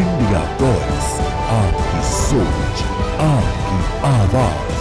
India voice, आपकी सोच, आपकी आवाज।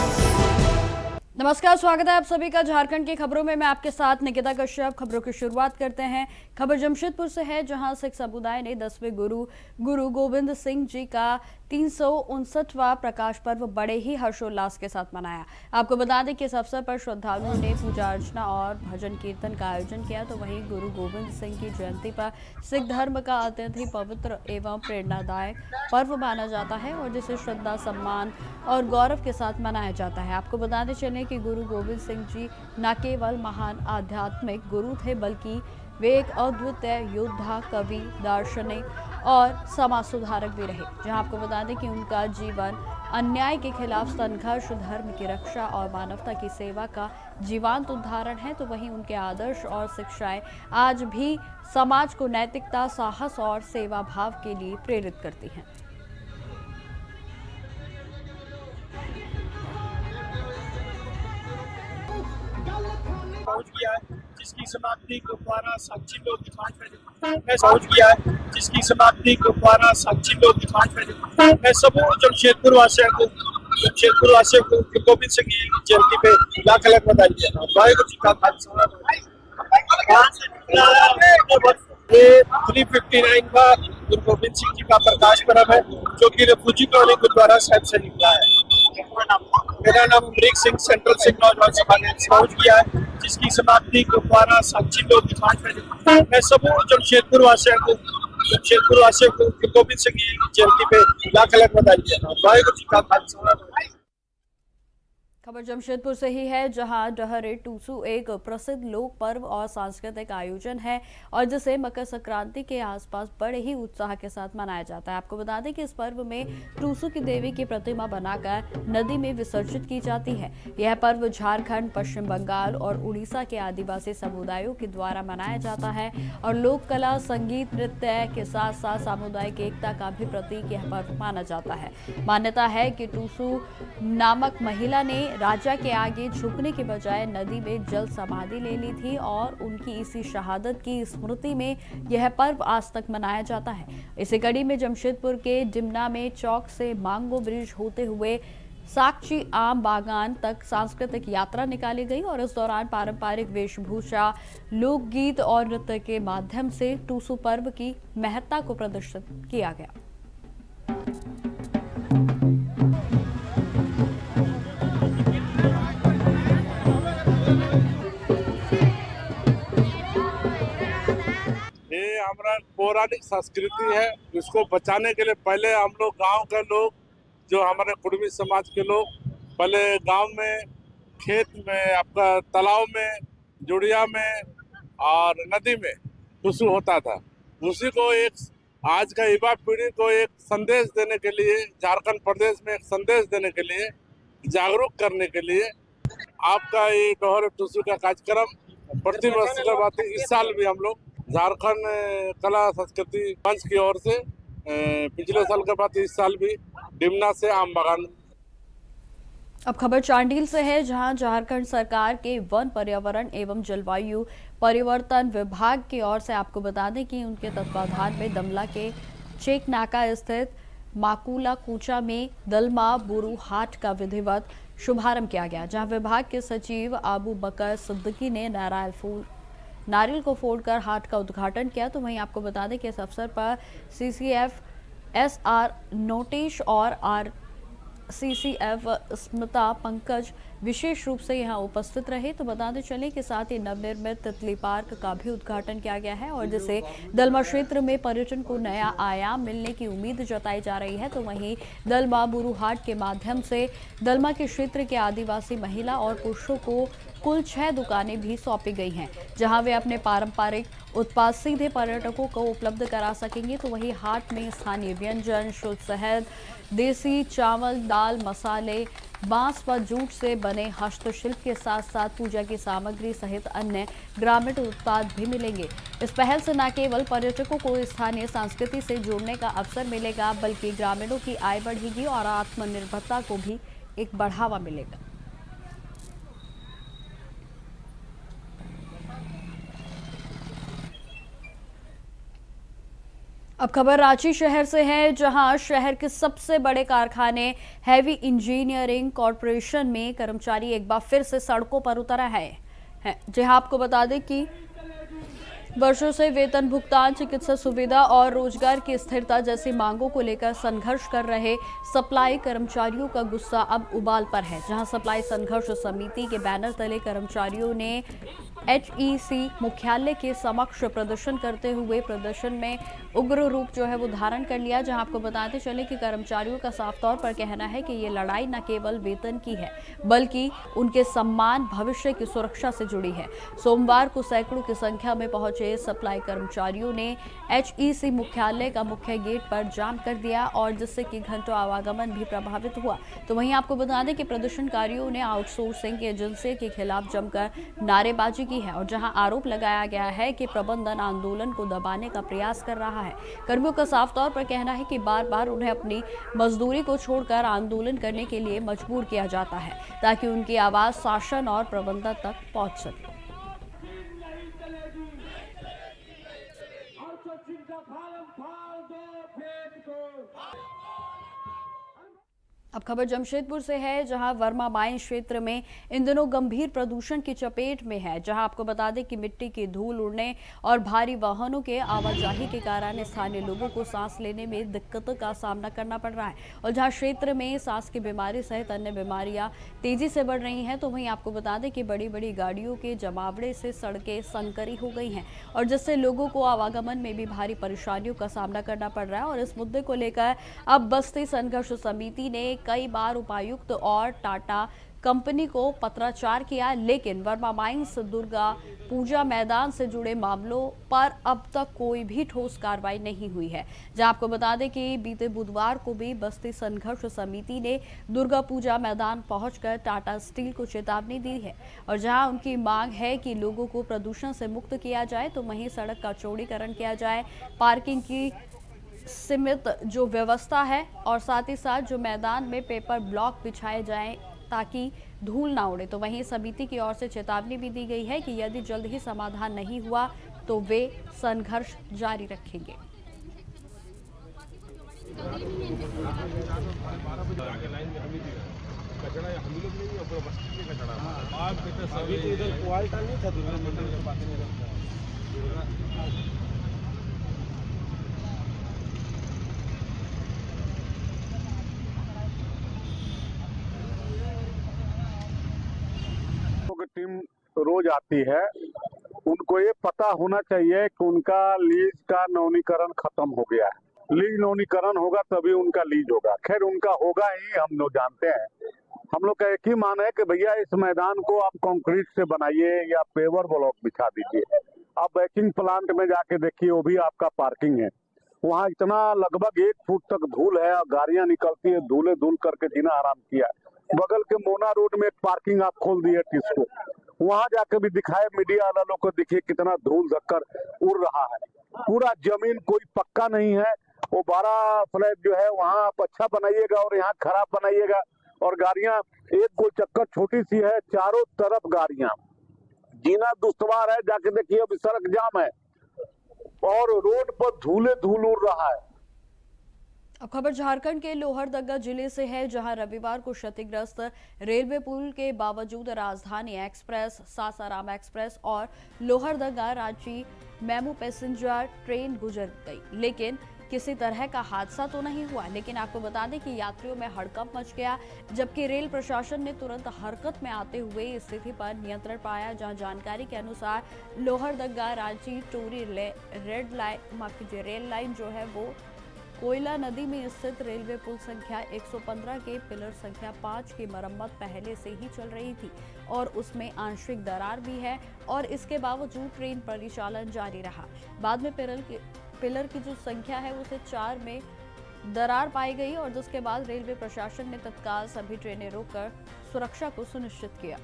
नमस्कार, स्वागत है आप सभी का झारखंड की खबरों में। मैं आपके साथ निकिता कश्यप। खबरों की शुरुआत करते हैं। खबर जमशेदपुर से है, जहां सिख समुदाय ने 10वें गुरु गोविंद सिंह जी का 359वां प्रकाश पर्व बड़े ही हर्षोल्लास के साथ मनाया। आपको बता दें कि इस अवसर पर श्रद्धालुओं ने पूजा अर्चना और भजन कीर्तन का आयोजन किया। तो वहीं गुरु गोविंद सिंह की जयंती पर सिख धर्म का अत्यंत ही पवित्र एवं प्रेरणादायक पर्व माना जाता है और जिसे श्रद्धा, सम्मान और गौरव के साथ मनाया जाता है। आपको बताते चलें कि गुरु गोविंद सिंह जी न केवल महान आध्यात्मिक गुरु थे, बल्कि वे एक अद्वितीय योद्धा, कवि, दार्शनिक और समाज सुधारक भी रहे। जहां आपको बता दें कि उनका जीवन अन्याय के खिलाफ संघर्ष, धर्म की रक्षा और मानवता की सेवा का जीवंत उदाहरण है। तो वहीं उनके आदर्श और शिक्षाएं आज भी समाज को नैतिकता, साहस और सेवा भाव के लिए प्रेरित करती हैं। पहुंच गया है, जिसकी समाप्ति गुरुद्वारा साक्षी लोक निर्माण पहुंच गया है, जिसकी समाप्ति गुरुद्वारा साक्षी लोक निर्माण मैं समूह जमशेदपुर वासियों को गुरु गोविंद सिंह जी की जयंती पे लाख लाख बधाई देता हूँ। वाहेगुरु जी का खालसा। ये 359वां गुरु गोविंद सिंह जी का प्रकाश पर्व है, जो कि रेफ्यूजी कॉलोनी गुरुद्वारा साहिब से निकला है। मेरा नाम अमरीक सिंह, सेंट्रल सिंह नौजवान सभा ने पहुंच गया है, जिसकी समाप्ति गुरुद्वारा साक्षी लोक निर्माण मैं समूह जमशेदपुर वासियों को गुरु गोविंद सिंह जी की जयंती पे लाख लाख बधाई देता हूँ। वाहेगुरु जी का खालसा। खबर जमशेदपुर से ही है, जहां डहरे टूसू एक प्रसिद्ध लोक पर्व और सांस्कृतिक आयोजन है और जिसे मकर संक्रांति के आसपास बड़े ही उत्साह के साथ मनाया जाता है। आपको बता दें कि इस पर्व में टूसू की देवी की प्रतिमा बनाकर नदी में विसर्जित की जाती है। यह पर्व झारखंड, पश्चिम बंगाल और उड़ीसा के आदिवासी समुदायों के द्वारा मनाया जाता है और लोक कला, संगीत, नृत्य के साथ साथ सामुदायिक एकता का भी प्रतीक यह पर्व माना जाता है। मान्यता है कि टूसू नामक महिला ने राजा के आगे झुकने के बजाय नदी में जल समाधि ले ली थी और उनकी इसी शहादत की स्मृति में यह पर्व आज तक मनाया जाता है। इसी कड़ी में जमशेदपुर के डिमना में चौक से मांगो ब्रिज होते हुए साक्षी आम बागान तक सांस्कृतिक यात्रा निकाली गई और इस दौरान पारंपरिक वेशभूषा, लोकगीत और नृत्य के माध्यम से टूसू पर्व की महत्ता को प्रदर्शित किया गया। हमारा पौराणिक संस्कृति है, इसको बचाने के लिए पहले हम लोग गांव के लोग, जो हमारे कुर्मी समाज के लोग, पहले गांव में, खेत में, आपका तालाब में, जुड़िया में और नदी में टूसू होता था। उसी को एक आज का युवा पीढ़ी को एक संदेश देने के लिए, झारखंड प्रदेश में एक संदेश देने के लिए, जागरूक करने के लिए आपका ये डोहर टूसू का कार्यक्रम प्रति वर्ष करवाते। इस साल भी हम लोग झारखंड कला संस्कृति मंच की ओर से पिछले साल के बाद इस साल भी डिमना से आम बागान। अब खबर चांडिल से है, जहां झारखंड सरकार के वन, पर्यावरण एवं जलवायु परिवर्तन विभाग की ओर से आपको बता दें कि उनके तत्वाधान में दमला के चेक नाका स्थित माकुला कूचा में दलमा बुरु हाट का विधिवत शुभारंभ किया गया, जहां विभाग के सचिव अबू बकर सिद्दीकी ने नारियल को फोड़कर हाट का उद्घाटन किया। तो वहीं आपको बता दें कि इस अवसर पर CCF SR नोटेश और CCF स्मिता पंकज विशेष रूप से यहां उपस्थित रहे। तो बताते चलें कि साथ ही नवनिर्मित तितली पार्क का भी उद्घाटन किया गया है और जिसे दलमा क्षेत्र में पर्यटन को नया आयाम मिलने की उम्मीद जताई जा रही है। तो वहीं दलमा बुरु हाट के माध्यम से दलमा के क्षेत्र के आदिवासी महिला और पुरुषों को कुल 6 दुकानें भी सौंपी गई हैं, जहां वे अपने पारंपरिक उत्पाद सीधे पर्यटकों को उपलब्ध करा सकेंगे। तो वहीं हाट में स्थानीय व्यंजन, शुद्ध शहद, देसी चावल, दाल, मसाले, बांस व जूट से बने हस्तशिल्प के साथ साथ पूजा की सामग्री सहित अन्य ग्रामीण उत्पाद भी मिलेंगे। इस पहल से न केवल पर्यटकों को स्थानीय संस्कृति से जोड़ने का अवसर मिलेगा, बल्कि ग्रामीणों की आय बढ़ेगी और आत्मनिर्भरता को भी एक बढ़ावा मिलेगा। अब खबर रांची शहर से है, जहां शहर के सबसे बड़े कारखाने हैवी इंजीनियरिंग कॉरपोरेशन में कर्मचारी एक बार फिर से सड़कों पर उतर आए हैं। जहां आपको बता दें कि वर्षों से वेतन भुगतान, चिकित्सा सुविधा और रोजगार की स्थिरता जैसी मांगों को लेकर संघर्ष कर रहे सप्लाई कर्मचारियों का गुस्सा अब उबाल पर है। जहां सप्लाई संघर्ष समिति के बैनर तले कर्मचारियों ने HEC मुख्यालय के समक्ष प्रदर्शन करते हुए प्रदर्शन में उग्र रूप जो है वो धारण कर लिया। जहां आपको बताते चले कि कर्मचारियों का साफ तौर पर कहना है कि ये लड़ाई न केवल वेतन की है बल्कि उनके सम्मान, भविष्य की सुरक्षा से जुड़ी है। सोमवार को सैकड़ों की संख्या में पहुंचे सप्लाई कर्मचारियों ने HEC मुख्यालय का मुख्य गेट पर जाम कर दिया और जिससे कि घंटों आवागमन भी प्रभावित हुआ। तो वहीं आपको बता दें कि प्रदर्शनकारियों ने आउटसोर्सिंग एजेंसी के खिलाफ जमकर नारेबाजी की है और जहां आरोप लगाया गया है कि प्रबंधन आंदोलन को दबाने का प्रयास कर रहा है। कर्मियों का साफ तौर पर कहना है कि बार बार उन्हें अपनी मजदूरी को छोड़कर आंदोलन करने के लिए मजबूर किया जाता है ताकि उनकी आवाज शासन और प्रबंधन तक पहुंच सके। अब खबर जमशेदपुर से है, जहां वर्मा माइंस क्षेत्र में इन दिनों गंभीर प्रदूषण की चपेट में है। जहां आपको बता दें कि मिट्टी की धूल उड़ने और भारी वाहनों के आवाजाही के कारण स्थानीय लोगों को सांस लेने में दिक्कतों का सामना करना पड़ रहा है और जहां क्षेत्र में सांस की बीमारी सहित अन्य बीमारियां तेजी से बढ़ रही हैं, तो वहीं आपको बता दें कि बड़ी बड़ी गाड़ियों के जमावड़े से सड़कें संकरी हो गई हैं और जिससे लोगों को आवागमन में भी भारी परेशानियों का सामना करना पड़ रहा है। और इस मुद्दे को लेकर अब बस्ती संघर्ष समिति ने कई बार उपायुक्त और टाटा कंपनी को पत्राचार किया, लेकिन वर्मा माइंस दुर्गा पूजा मैदान से जुड़े मामलों पर अब तक कोई भी ठोस कार्रवाई नहीं हुई है। जहां आपको बता दें कि बीते बुधवार को भी बस्ती संघर्ष समिति ने दुर्गा पूजा मैदान पहुंचकर टाटा स्टील को चेतावनी दी है और जहां उनकी मांग है कि लोगों को प्रदूषण से मुक्त किया जाए, तो वहीं सड़क का चौड़ीकरण किया जाए, पार्किंग की सीमित जो व्यवस्था है और साथ ही साथ जो मैदान में पेपर ब्लॉक बिछाए जाएं ताकि धूल ना उड़े। तो वहीं समिति की ओर से चेतावनी भी दी गई है कि यदि जल्द ही समाधान नहीं हुआ तो वे संघर्ष जारी रखेंगे। टीम रोज आती है, उनको ये पता होना चाहिए कि उनका लीज का नवीनीकरण खत्म हो गया है। लीज नवीनीकरण होगा तभी उनका लीज होगा। खैर उनका होगा ही, हम लोग जानते हैं। हम लोग का एक ही मान है कि भैया इस मैदान को आप कंक्रीट से बनाइए या पेवर ब्लॉक बिछा दीजिए। आप बैचिंग प्लांट में जाके देखिए, वो भी आपका पार्किंग है, वहाँ इतना लगभग 1 फुट तक धूल है और गाड़ियां निकलती है, धूले धूल करके जीना आराम किया। बगल के मोना रोड में एक पार्किंग आप खोल दिए टिस्को, वहां जाके भी दिखाए मीडिया वाला लोग को, देखिए कितना धूल धक्कर उड़ रहा है। पूरा जमीन कोई पक्का नहीं है। वो 12 फ्लैट जो है वहाँ आप अच्छा बनाइएगा और यहाँ खराब बनाइएगा। और गाड़ियां एक गोल चक्कर छोटी सी है, चारों तरफ गाड़ियां, जीना दुश्वार है। जाके देखिए अभी सड़क जाम है और रोड पर धूले धूल उड़ रहा है। अब खबर झारखंड के लोहरदगा जिले से है, जहां रविवार को क्षतिग्रस्त रेलवे पुल के बावजूद राजधानी एक्सप्रेस, सासाराम एक्सप्रेस और Lohardaga Ranchi MEMU passenger train गुजर गई, लेकिन किसी तरह का हादसा तो नहीं हुआ। लेकिन आपको बता दें कि यात्रियों में हड़कंप मच गया, जबकि रेल प्रशासन ने तुरंत हरकत में आते हुए स्थिति पर नियंत्रण पाया। जहां जानकारी के अनुसार लोहरदगा रांची टोरी रेल लाइन जो है वो कोयला नदी में स्थित रेलवे पुल संख्या 115 के पिलर संख्या 5 की मरम्मत पहले से ही चल रही थी और उसमें आंशिक दरार भी है और इसके बावजूद ट्रेन परिचालन जारी रहा। बाद में पिलर की जो संख्या है उसे 4 में दरार पाई गई और जिसके बाद रेलवे प्रशासन ने तत्काल सभी ट्रेनें रोककर सुरक्षा को सुनिश्चित किया।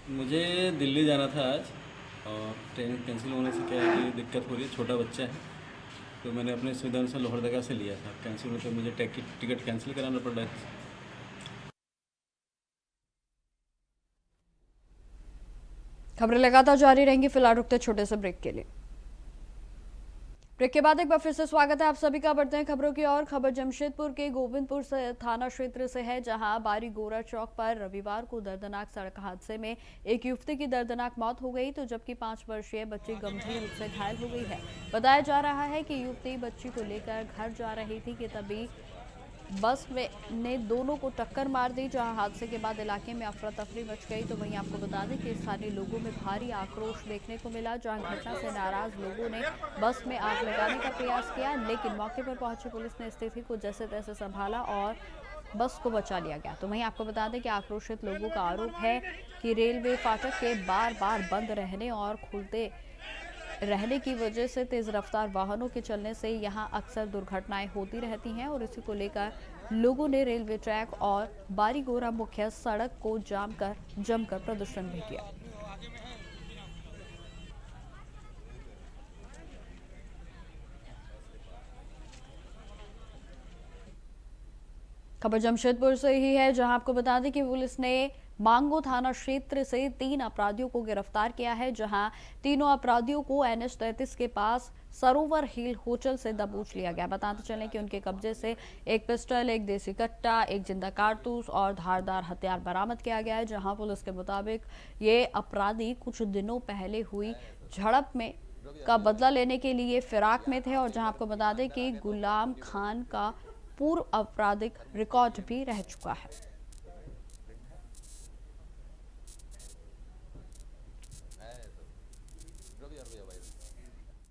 मुझे दिल्ली जाना था आज और ट्रेन कैंसिल होने से क्या है कि दिक्कत हो रही है, छोटा बच्चा है, तो मैंने अपने सुविधा अनुसार लोहरदगा से लिया था। कैंसिल होने पर मुझे टिकट कैंसिल कराना पड़ रहा है। खबरें लगातार जारी रहेंगी, फिलहाल रुकते छोटे से ब्रेक के लिए। ब्रेक के बाद एक बार फिर से स्वागत है आप सभी का। बढ़ते हैं खबरों की और। खबर जमशेदपुर के गोविंदपुर से थाना क्षेत्र से है, जहां बारी गोरा चौक पर रविवार को दर्दनाक सड़क हादसे में एक युवती की दर्दनाक मौत हो गई, तो जबकि 5 वर्षीय बच्ची गंभीर रूप से घायल हो गई है। बताया जा रहा है कि युवती बच्ची को लेकर घर जा रही थी कि तभी बस ने दोनों को टक्कर मार दी, जहां हादसे के बाद इलाके में अफरा तफरी मच गई। तो वहीं आपको बता दें कि स्थानीय लोगों में भारी आक्रोश देखने को मिला, जहां घटना से नाराज लोगों ने बस में आग लगाने का प्रयास किया, लेकिन मौके पर पहुंची पुलिस ने स्थिति को जैसे तैसे संभाला और बस को बचा लिया गया। तो वहीं आपको बता दें कि आक्रोशित लोगों का आरोप है कि रेलवे फाटक के बार बार बंद रहने और खुलते रहने की वजह से तेज रफ्तार वाहनों के चलने से यहां अक्सर दुर्घटनाएं होती रहती हैं, और इसी को लेकर लोगों ने रेलवे ट्रैक और बारी गोरा मुख्य सड़क को जमकर प्रदर्शन भी किया। खबर जमशेदपुर से ही है, जहां आपको बता दें कि पुलिस ने मांगो थाना क्षेत्र से 3 अपराधियों को गिरफ्तार किया है, जहां तीनों अपराधियों को NH 33 के पास सरोवर हिल होटल से दबोच लिया गया। बताते चलें कि उनके कब्जे से एक पिस्टल, एक देसी कट्टा, एक जिंदा कारतूस और धारदार हथियार बरामद किया गया है। जहां पुलिस के मुताबिक ये अपराधी कुछ दिनों पहले हुई झड़प में का बदला लेने के लिए फिराक में थे, और जहां आपको बता दें कि गुलाम खान का पूर्व आपराधिक रिकॉर्ड भी रह चुका है।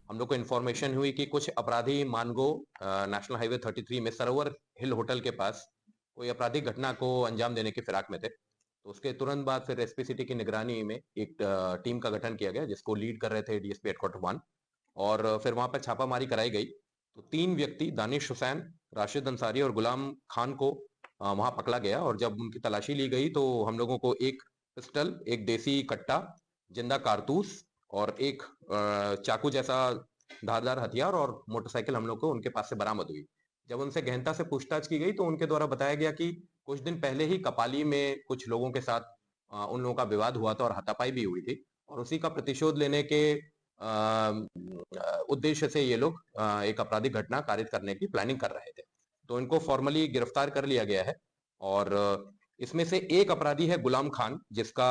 हम लोग को इन्फॉर्मेशन हुई कि कुछ अपराधी मानगो नेशनल हाईवे 33 में सरोवर हिल होटल के पास कोई आपराधिक घटना को अंजाम देने की फिराक में थे। तो उसके तुरंत बाद फिर एसपी सिटी की निगरानी में एक टीम का गठन किया गया, जिसको लीड कर रहे थे डीएसपी हेडक्वार्टर 1, और फिर वहां पर छापामारी कराई गई। तो 3 व्यक्ति दानिश हुसैन, राशिद अंसारी और गुलाम खान को वहां पकड़ा गया, और जब उनकी तलाशी ली गई तो हम लोगों को एक पिस्टल, एक देसी कट्टा, जिंदा कारतूस और एक चाकू जैसा धारदार हथियार और मोटरसाइकिल हम लोग को उनके पास से बरामद हुई। जब उनसे गहनता से पूछताछ की गई तो उनके द्वारा बताया गया कि कुछ दिन पहले ही कपाली में कुछ लोगों के साथ उन लोगों का विवाद हुआ था और हाथापाई भी हुई थी, और उसी का प्रतिशोध लेने के उद्देश्य से ये लोग एक आपराधिक घटना कारित करने की प्लानिंग कर रहे थे। तो इनको फॉर्मली गिरफ्तार कर लिया गया है, और इसमें से एक अपराधी है गुलाम खान, जिसका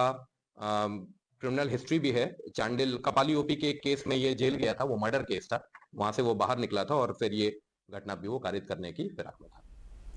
क्रिमिनल हिस्ट्री भी है। चांडिल कपाली ओपी के एक केस में ये जेल गया था, वो मर्डर केस था, वहां से वो बाहर निकला था और फिर ये घटना भी वो कारित करने की फिराक में था।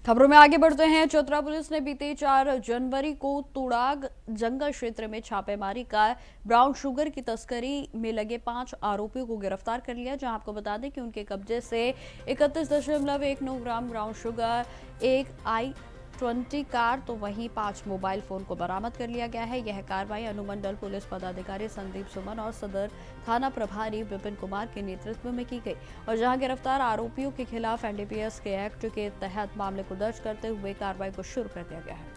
खबरों में आगे बढ़ते हैं। चतरा पुलिस ने बीते 4 जनवरी को तुड़ाग जंगल क्षेत्र में छापेमारी कर ब्राउन शुगर की तस्करी में लगे 5 आरोपियों को गिरफ्तार कर लिया, जहां आपको बता दें कि उनके कब्जे से 31.19 ग्राम ब्राउन शुगर, एक i20 कार, तो वहीं 5 मोबाइल फोन को बरामद कर लिया गया है। यह कार्रवाई अनुमंडल पुलिस पदाधिकारी संदीप सुमन और सदर थाना प्रभारी विपिन कुमार के नेतृत्व में की गई, और जहां गिरफ्तार आरोपियों के खिलाफ NDPS के एक्ट के तहत मामले को दर्ज करते हुए कार्रवाई को शुरू कर दिया गया है।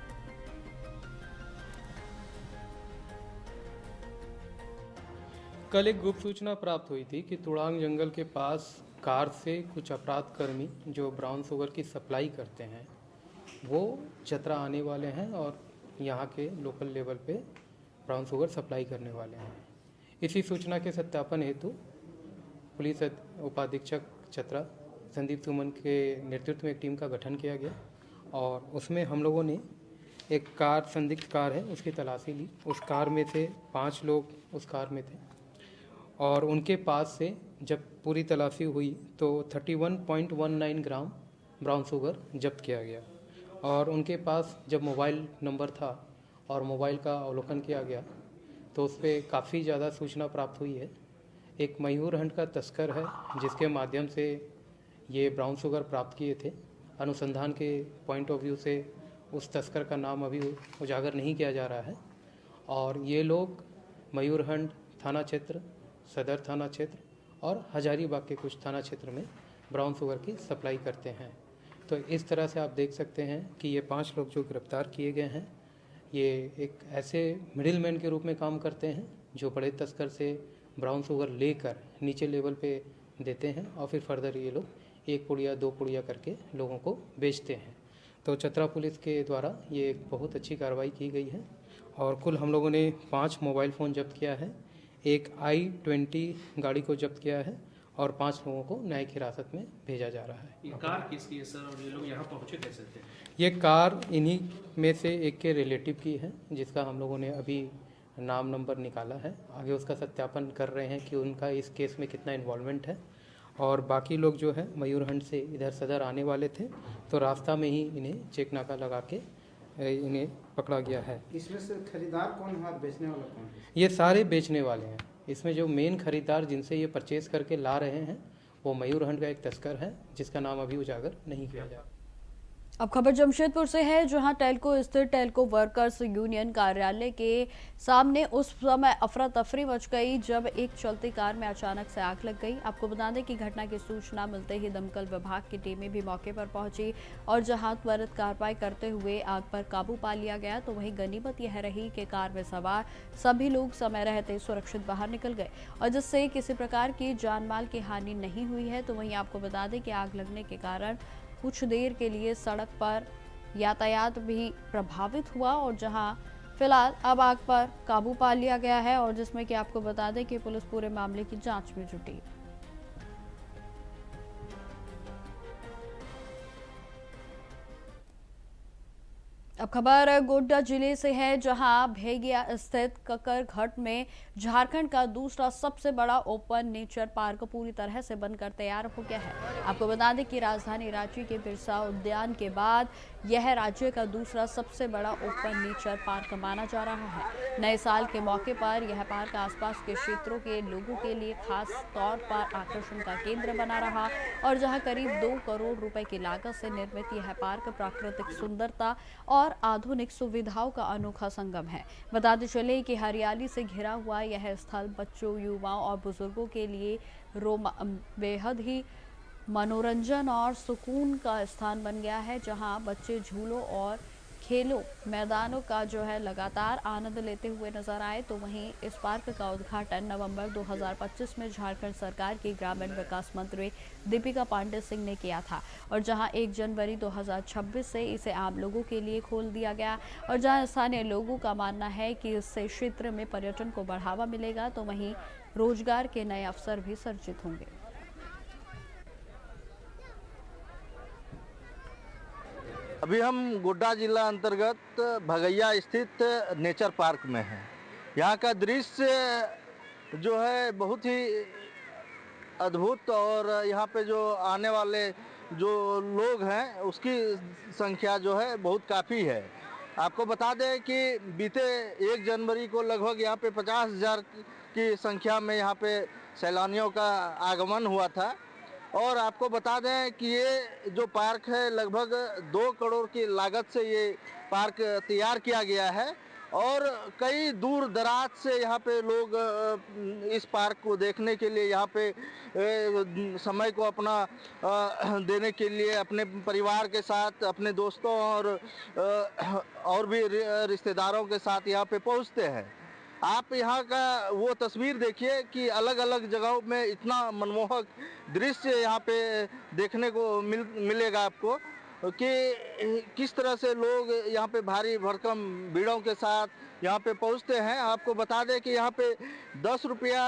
कल एक गुप्त सूचना प्राप्त हुई थी कि तुड़ांग जंगल के पास कार से कुछ अपराध कर्मी जो ब्राउन शुगर की सप्लाई करते हैं वो चतरा आने वाले हैं और यहाँ के लोकल लेवल पे ब्राउन शुगर सप्लाई करने वाले हैं। इसी सूचना के सत्यापन हेतु पुलिस उपाधीक्षक चतरा संदीप सुमन के नेतृत्व में एक टीम का गठन किया गया, और उसमें हम लोगों ने एक कार, संदिग्ध कार है, उसकी तलाशी ली। उस कार में से 5 लोग उस कार में थे, और उनके पास से जब पूरी तलाशी हुई तो 31.19 ग्राम ब्राउन शुगर जब्त किया गया, और उनके पास जब मोबाइल नंबर था और मोबाइल का अवलोकन किया गया तो उस पर काफ़ी ज़्यादा सूचना प्राप्त हुई है। एक मयूर हंट का तस्कर है जिसके माध्यम से ये ब्राउन शुगर प्राप्त किए थे। अनुसंधान के पॉइंट ऑफ व्यू से उस तस्कर का नाम अभी उजागर नहीं किया जा रहा है, और ये लोग मयूर हंट थाना क्षेत्र, सदर थाना क्षेत्र और हजारीबाग के कुछ थाना क्षेत्र में ब्राउन शुगर की सप्लाई करते हैं। तो इस तरह से आप देख सकते हैं कि ये 5 लोग जो गिरफ्तार किए गए हैं ये एक ऐसे मिडिल मैन के रूप में काम करते हैं जो बड़े तस्कर से ब्राउन शुगर लेकर नीचे लेवल पे देते हैं, और फिर फर्दर ये लोग 1 पुड़िया 2 पुड़िया करके लोगों को बेचते हैं। तो चतरा पुलिस के द्वारा ये एक बहुत अच्छी कार्रवाई की गई है, और कुल हम लोगों ने 5 मोबाइल फ़ोन जब्त किया है, एक i20 गाड़ी को जब्त किया है और 5 लोगों को न्यायिक हिरासत में भेजा जा रहा है। ये कार किसकी है सर, और ये लोग यहाँ पहुँचे कैसे थे? ये कार इन्हीं में से एक के रिलेटिव की है, जिसका हम लोगों ने अभी नाम नंबर निकाला है। आगे उसका सत्यापन कर रहे हैं कि उनका इस केस में कितना इन्वॉल्वमेंट है। और बाकी लोग जो है मयूरहंड से इधर सदर आने वाले थे, तो रास्ता में ही इन्हें चेक नाका लगा के इन्हें पकड़ा गया है। इसमें से खरीदार कौन है और बेचने वाला कौन है? ये सारे बेचने वाले हैं। इसमें जो मेन खरीदार जिनसे ये परचेज करके ला रहे हैं वो मयूरहंड का एक तस्कर है, जिसका नाम अभी उजागर नहीं किया जा। अब खबर जमशेदपुर से है, जहां टेल्को स्थित टेल्को वर्कर्स यूनियन कार्यालय के सामने उस समय अफरा तफरी मच गई जब एक चलती कार में अचानक से आग लग गई। आपको बता दें कि घटना की सूचना मिलते ही दमकल विभाग की टीमें भी मौके पर पहुंची और जहां त्वरित कार्रवाई करते हुए आग पर काबू पा लिया गया। तो वहीं गनीमत यह रही कि कार में सवार सभी लोग समय रहते सुरक्षित बाहर निकल गए और जिससे किसी प्रकार की जान माल की हानि नहीं हुई है। तो वहीं आपको बता दें कि आग लगने के कारण कुछ देर के लिए सड़क पर यातायात भी प्रभावित हुआ और जहां फिलहाल अब आग पर काबू पा लिया गया है और जिसमें कि आपको बता दें कि पुलिस पूरे मामले की जांच में जुटी। अब खबर गोड्डा जिले से है, जहां भेगिया स्थित ककर घाट में झारखंड का दूसरा सबसे बड़ा ओपन नेचर पार्क पूरी तरह से बनकर तैयार हो गया है। आपको बता दें कि राजधानी रांची के बिरसा उद्यान के बाद यह राज्य का दूसरा सबसे बड़ा ओपन नेचर पार्क माना जा रहा है। नए साल के मौके पर यह पार्क आसपास के क्षेत्रों के लोगों के लिए खास तौर पर आकर्षण का केंद्र बना रहा और जहां करीब 2 करोड़ रुपए की लागत से निर्मित यह पार्क प्राकृतिक सुंदरता और आधुनिक सुविधाओं का अनोखा संगम है। बताते चले कि हरियाली से घिरा हुआ यह स्थल बच्चों, युवाओं और बुजुर्गों के लिए बेहद ही मनोरंजन और सुकून का स्थान बन गया है, जहां बच्चे झूलों और खेलों मैदानों का जो है लगातार आनंद लेते हुए नजर आए। तो वहीं इस पार्क का उद्घाटन नवंबर 2025 में झारखंड सरकार की ग्रामीण विकास मंत्री दीपिका पांडे सिंह ने किया था और जहां 1 जनवरी 2026 से इसे आम लोगों के लिए खोल दिया गया और जहां स्थानीय लोगों का मानना है कि इससे क्षेत्र में पर्यटन को बढ़ावा मिलेगा। तो वहीं रोजगार के नए अवसर भी सृजित होंगे। अभी हम गोड्डा जिला अंतर्गत भगैया स्थित नेचर पार्क में हैं। यहाँ का दृश्य जो है बहुत ही अद्भुत और यहाँ पे जो आने वाले जो लोग हैं उसकी संख्या जो है बहुत काफ़ी है। आपको बता दें कि बीते 1 जनवरी को लगभग यहाँ पे 50,000 की संख्या में यहाँ पे सैलानियों का आगमन हुआ था और आपको बता दें कि ये जो पार्क है लगभग 2 करोड़ की लागत से ये पार्क तैयार किया गया है और कई दूर दराज से यहाँ पे लोग इस पार्क को देखने के लिए यहाँ पे समय को अपना देने के लिए अपने परिवार के साथ, अपने दोस्तों और भी रिश्तेदारों के साथ यहाँ पे पहुँचते हैं। आप यहाँ का वो तस्वीर देखिए कि अलग अलग जगहों में इतना मनमोहक दृश्य यहाँ पे देखने को मिलेगा आपको कि किस तरह से लोग यहाँ पे भारी भरकम भीड़ों के साथ यहाँ पे पहुँचते हैं। आपको बता दें कि यहाँ पे 10 रुपया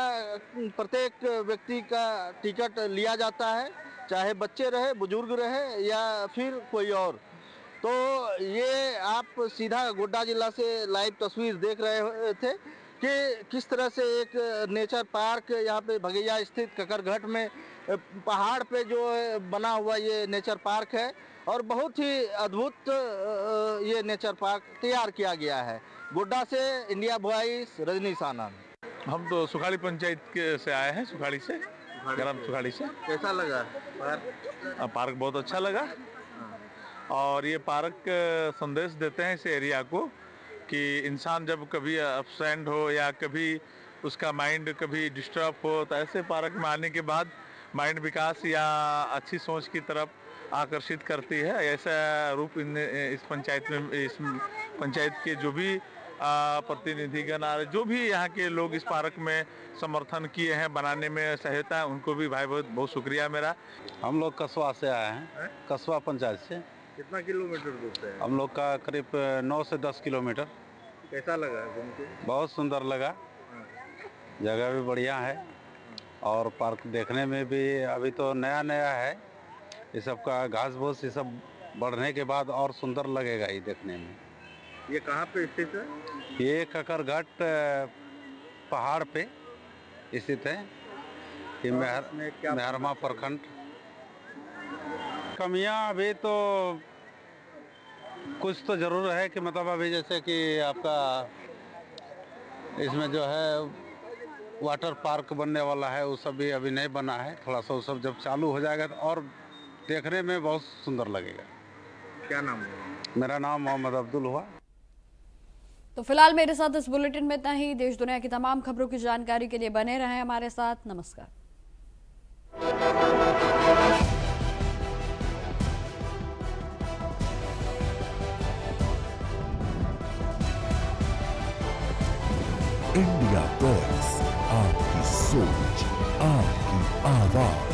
प्रत्येक व्यक्ति का टिकट लिया जाता है, चाहे बच्चे रहे, बुजुर्ग रहे या फिर कोई और। तो ये आप सीधा गोड्डा जिला से लाइव तस्वीर देख रहे थे कि किस तरह से एक नेचर पार्क यहाँ पे भगैया स्थित ककरघट में पहाड़ पे जो बना हुआ ये नेचर पार्क है और बहुत ही अद्भुत ये नेचर पार्क तैयार किया गया है। गोड्डा से इंडिया वॉइस रजनीश आनंद। हम तो सुखाड़ी पंचायत के से आए हैं, सुखाड़ी से, ग्राम सुखाड़ी से। कैसा लगा पार्क? बहुत अच्छा लगा और ये पार्क संदेश देते हैं इस एरिया को कि इंसान जब कभी अपसेंट हो या कभी उसका माइंड कभी डिस्टर्ब हो तो ऐसे पार्क में आने के बाद माइंड विकास या अच्छी सोच की तरफ आकर्षित करती है। ऐसा रूप इस पंचायत में, इस पंचायत के जो भी प्रतिनिधिगण जो भी यहाँ के लोग इस पार्क में समर्थन किए हैं, बनाने में सहायता है, उनको भी भाई बहुत बहुत शुक्रिया मेरा। हम लोग कसवा से आए हैं, कसवा पंचायत से। कितना किलोमीटर दूर से है? हम लोग का करीब 9 से 10 किलोमीटर। कैसा लगा घूम के? बहुत सुंदर लगा, जगह भी बढ़िया है और पार्क देखने में भी अभी तो नया नया है, ये सब का घास फूस ये सब बढ़ने के बाद और सुंदर लगेगा ये देखने में। ये कहाँ पे स्थित है? ये ककरघाट पहाड़ पे स्थित है, ये मेहरमा प्रखंड। कमियां अभी तो कुछ तो जरूर है कि मतलब अभी जैसे कि आपका इसमें जो है वाटर पार्क बनने वाला है, वो सब भी अभी नहीं बना है, थोड़ा सा वो सब जब चालू हो जाएगा तो और देखने में बहुत सुंदर लगेगा। क्या नाम है? मेरा नाम मोहम्मद अब्दुल हुआ। तो फिलहाल मेरे साथ इस बुलेटिन में इतना ही। देश दुनिया की तमाम खबरों की जानकारी के लिए बने रहें हमारे साथ। नमस्कार। इंडिया टॉयज, आपकी सोच, आपकी आवाज।